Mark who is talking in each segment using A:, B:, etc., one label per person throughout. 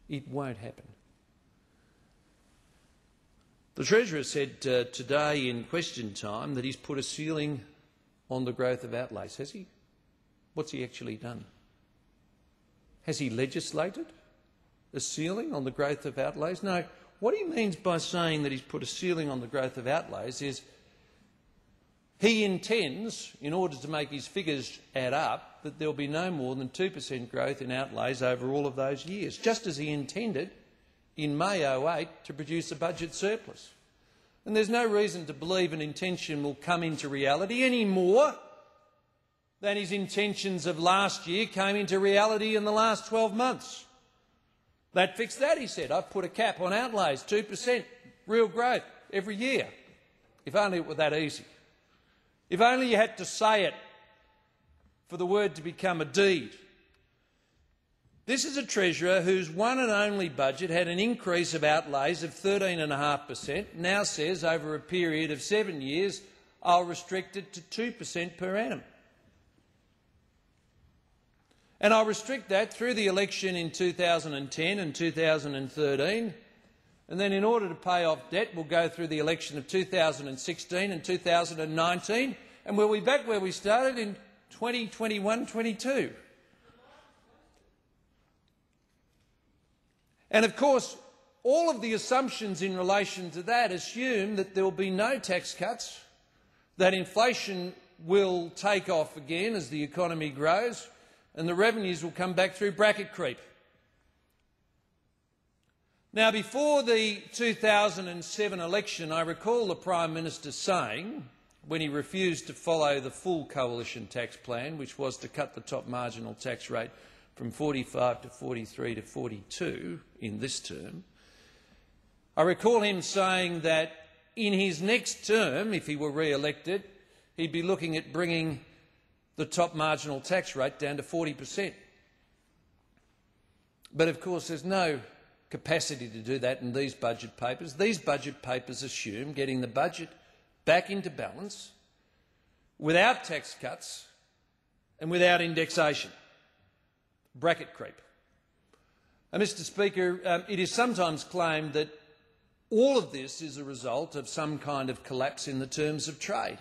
A: It won't happen. The Treasurer said today in question time that he's put a ceiling on the growth of outlays. Has he? What's he actually done? Has he legislated a ceiling on the growth of outlays? No. What he means by saying that he's put a ceiling on the growth of outlays is he intends, in order to make his figures add up, that there will be no more than 2% growth in outlays over all of those years, just as he intended in May 2008 to produce a budget surplus. And there's no reason to believe an intention will come into reality any more than his intentions of last year came into reality in the last 12 months. That fixed that, he said. I've put a cap on outlays, 2% real growth every year. If only it were that easy. If only you had to say it for the word to become a deed. This is a Treasurer whose one and only budget had an increase of outlays of 13.5%, now says over a period of 7 years I'll restrict it to 2% per annum. And I'll restrict that through the election in 2010 and 2013, and then in order to pay off debt we'll go through the election of 2016 and 2019, and we'll be back where we started in 2021-22. And of course, all of the assumptions in relation to that assume that there will be no tax cuts, that inflation will take off again as the economy grows, and the revenues will come back through bracket creep. Now, before the 2007 election, I recall the Prime Minister saying, when he refused to follow the full coalition tax plan, which was to cut the top marginal tax rate from 45 to 43 to 42 in this term, I recall him saying that in his next term, if he were re-elected, he'd be looking at bringing the top marginal tax rate down to 40%. But of course there's no capacity to do that in these budget papers. These budget papers assume getting the budget back into balance without tax cuts and without indexation. Bracket creep. Mr. Speaker, it is sometimes claimed that all of this is a result of some kind of collapse in the terms of trade.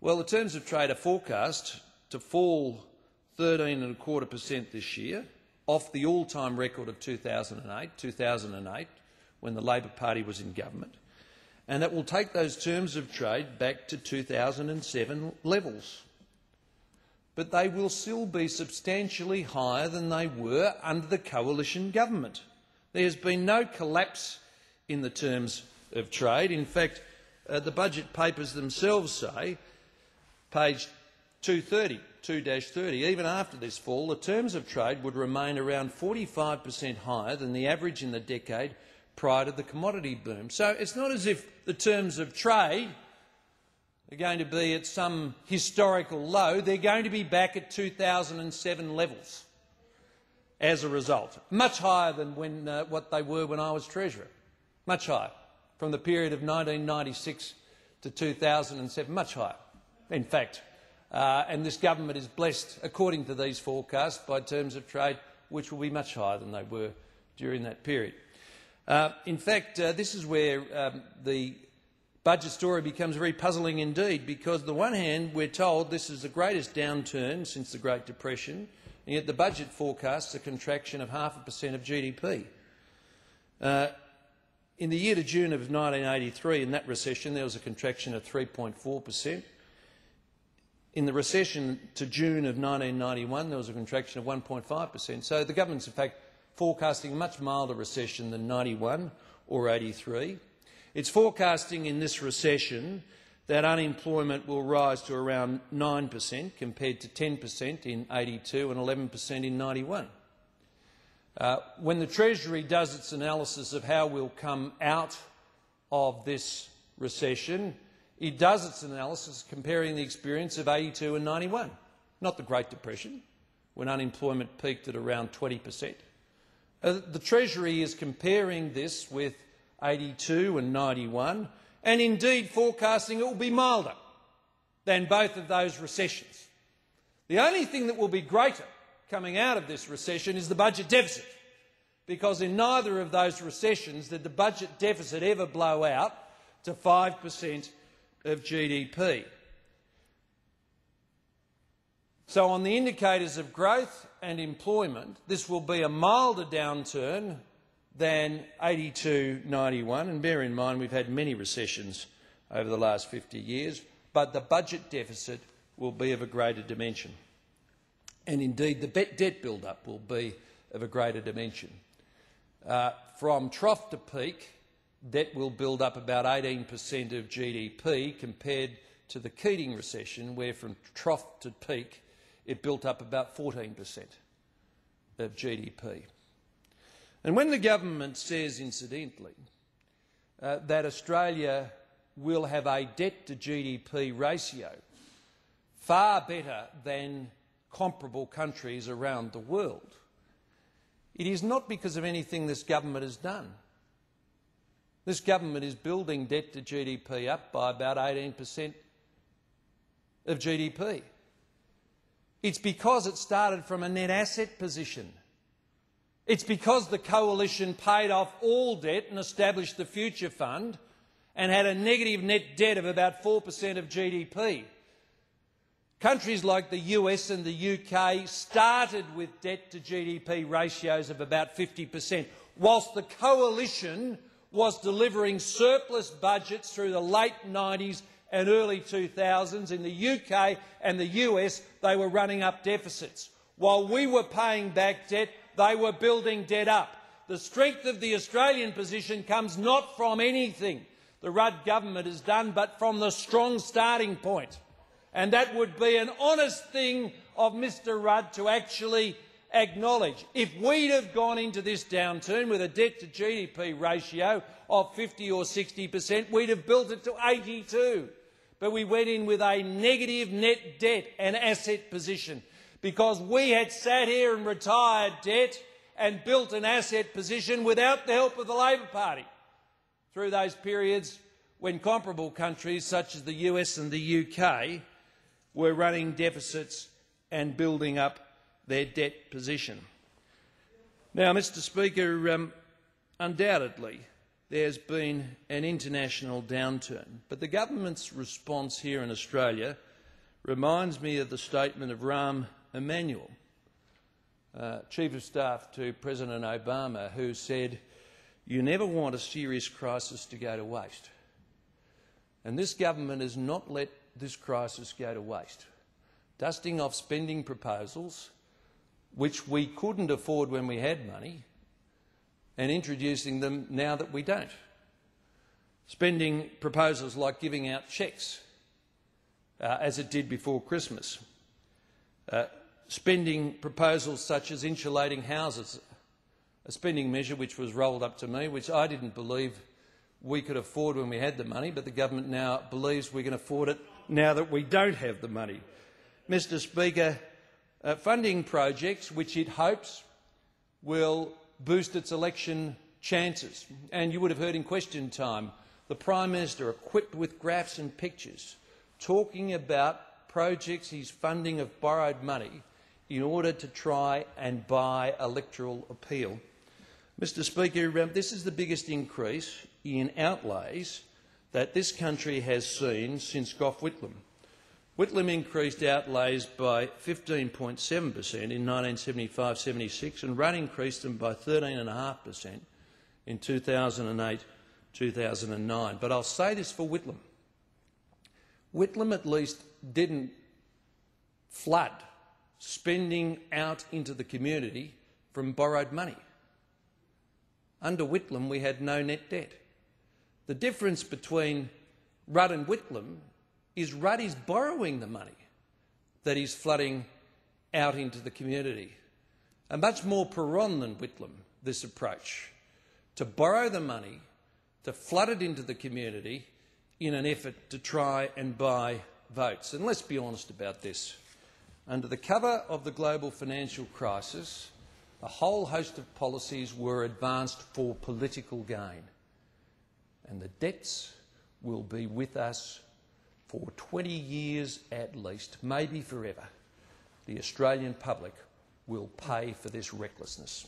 A: Well, the terms of trade are forecast to fall 13.25% this year, off the all-time record of 2008, when the Labor Party was in government, and that will take those terms of trade back to 2007 levels. But they will still be substantially higher than they were under the coalition government. There has been no collapse in the terms of trade. In fact, the budget papers themselves say, page 230, even after this fall, the terms of trade would remain around 45% higher than the average in the decade prior to the commodity boom. So it's not as if the terms of trade are going to be at some historical low. They're going to be back at 2007 levels as a result, much higher than what they were when I was Treasurer, much higher, from the period of 1996 to 2007, much higher, in fact. And this government is blessed, according to these forecasts, by terms of trade which will be much higher than they were during that period. In fact, this is where the budget story becomes very puzzling indeed, because on the one hand we're told this is the greatest downturn since the Great Depression, and yet the budget forecasts a contraction of 0.5% of GDP. In the year to June of 1983, in that recession, there was a contraction of 3.4%. In the recession to June of 1991, there was a contraction of 1.5%. So the government's in fact forecasting a much milder recession than 91 or 83. It's forecasting in this recession that unemployment will rise to around 9% compared to 10% in 82 and 11% in 91. When the Treasury does its analysis of how we'll come out of this recession, it does its analysis comparing the experience of 82 and 91, not the Great Depression, when unemployment peaked at around 20%. The Treasury is comparing this with 82 and 91, and indeed forecasting it will be milder than both of those recessions. The only thing that will be greater coming out of this recession is the budget deficit, because in neither of those recessions did the budget deficit ever blow out to 5% of GDP. So on the indicators of growth and employment, this will be a milder downturn than 82-91, and bear in mind we've had many recessions over the last 50 years, but the budget deficit will be of a greater dimension. And indeed the debt build-up will be of a greater dimension. From trough to peak, debt will build up about 18% of GDP compared to the Keating recession, where from trough to peak it built up about 14% of GDP. And when the government says, incidentally, that Australia will have a debt-to-GDP ratio far better than comparable countries around the world, it is not because of anything this government has done. This government is building debt-to-GDP up by about 18% of GDP. It's because it started from a net asset position. It's because the coalition paid off all debt and established the Future Fund and had a negative net debt of about 4% of GDP. Countries like the US and the UK started with debt-to-GDP ratios of about 50%, whilst the coalition was delivering surplus budgets through the late 90s and early 2000s. In the UK and the US, they were running up deficits. While we were paying back debt, they were building debt up. The strength of the Australian position comes not from anything the Rudd government has done, but from the strong starting point. And that would be an honest thing of Mr Rudd to actually acknowledge. If we'd have gone into this downturn with a debt-to-GDP ratio of 50 or 60%, we'd have built it to 82. But we went in with a negative net debt and asset position because we had sat here and retired debt and built an asset position without the help of the Labor Party through those periods when comparable countries such as the US and the UK were running deficits and building up their debt position. Now, Mr Speaker, undoubtedly there's been an international downturn, but the government's response here in Australia reminds me of the statement of Rahm Emanuel, Chief of Staff to President Obama, who said, "You never want a serious crisis to go to waste." And this government has not let this crisis go to waste, dusting off spending proposals which we couldn't afford when we had money and introducing them now that we don't. Spending proposals like giving out cheques, as it did before Christmas. Spending proposals such as insulating houses, a spending measure which was rolled up to me, which I didn't believe we could afford when we had the money, but the government now believes we can afford it now that we don't have the money. Mr Speaker, funding projects which it hopes will boost its election chances. And you would have heard in question time the Prime Minister, equipped with graphs and pictures, talking about projects he's funding of borrowed money in order to try and buy electoral appeal. Mr Speaker, this is the biggest increase in outlays that this country has seen since Gough Whitlam. Whitlam increased outlays by 15.7% in 1975-76 and Rudd increased them by 13.5% in 2008-2009. But I'll say this for Whitlam. Whitlam at least didn't flood spending out into the community from borrowed money. Under Whitlam we had no net debt. The difference between Rudd and Whitlam is Rudd is borrowing the money that he's flooding out into the community. A much more Peron than Whitlam, this approach, to borrow the money, to flood it into the community in an effort to try and buy votes. And let's be honest about this. Under the cover of the global financial crisis, a whole host of policies were advanced for political gain. And the debts will be with us for 20 years at least, maybe forever. The Australian public will pay for this recklessness.